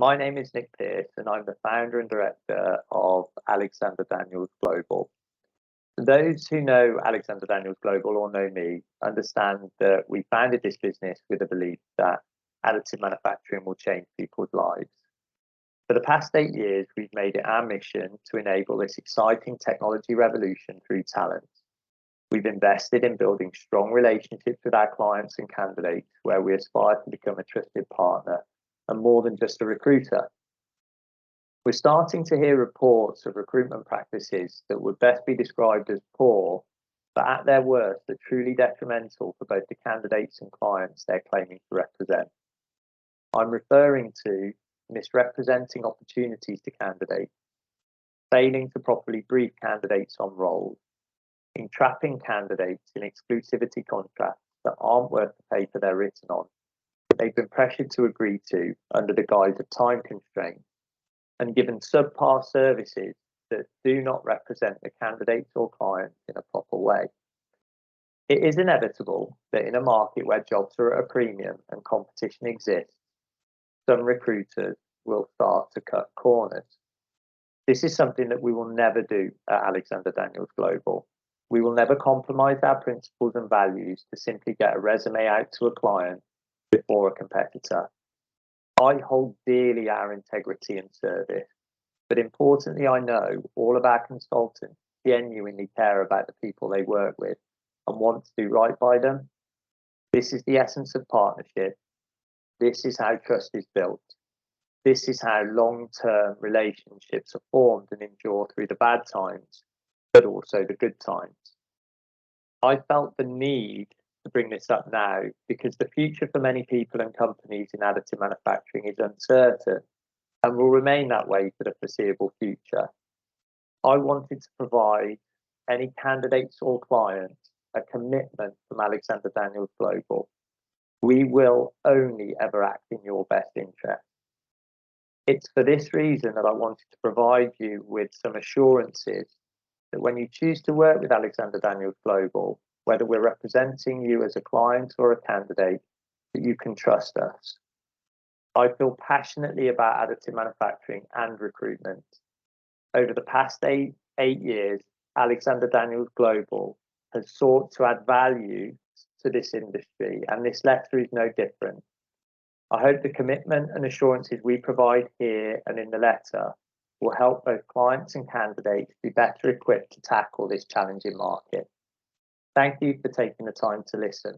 My name is Nick Pearce, and I'm the founder and director of Alexander Daniels Global. Those who know Alexander Daniels Global or know me understand that we founded this business with a belief that additive manufacturing will change people's lives. For the past 8 years, we've made it our mission to enable this exciting technology revolution through talent. We've invested in building strong relationships with our clients and candidates, where we aspire to become a trusted partner and more than just a recruiter. We're starting to hear reports of recruitment practices that would best be described as poor, but at their worst are truly detrimental for both the candidates and clients they're claiming to represent. I'm referring to misrepresenting opportunities to candidates, failing to properly brief candidates on roles, entrapping candidates in exclusivity contracts that aren't worth the paper they're written on, that they've been pressured to agree to under the guise of time constraints, and given subpar services that do not represent the candidates or clients in a proper way. It is inevitable that in a market where jobs are at a premium and competition exists, some recruiters will start to cut corners. This is something that we will never do at Alexander Daniels Global. We will never compromise our principles and values to simply get a resume out to a client before a competitor. I hold dearly our integrity and service, but importantly, I know all of our consultants genuinely care about the people they work with and want to do right by them. This is the essence of partnership. This is how trust is built. This is how long-term relationships are formed and endure through the bad times, but also the good times. I felt the need to bring this up now because the future for many people and companies in additive manufacturing is uncertain and will remain that way for the foreseeable future. I wanted to provide any candidates or clients a commitment from Alexander Daniels Global. We will only ever act in your best interest. It's for this reason that I wanted to provide you with some assurances that when you choose to work with Alexander Daniels Global, whether we're representing you as a client or a candidate, that you can trust us. I feel passionately about additive manufacturing and recruitment. Over the past eight years, Alexander Daniels Global has sought to add value to this industry, and this letter is no different. I hope the commitment and assurances we provide here and in the letter will help both clients and candidates be better equipped to tackle this challenging market. Thank you for taking the time to listen.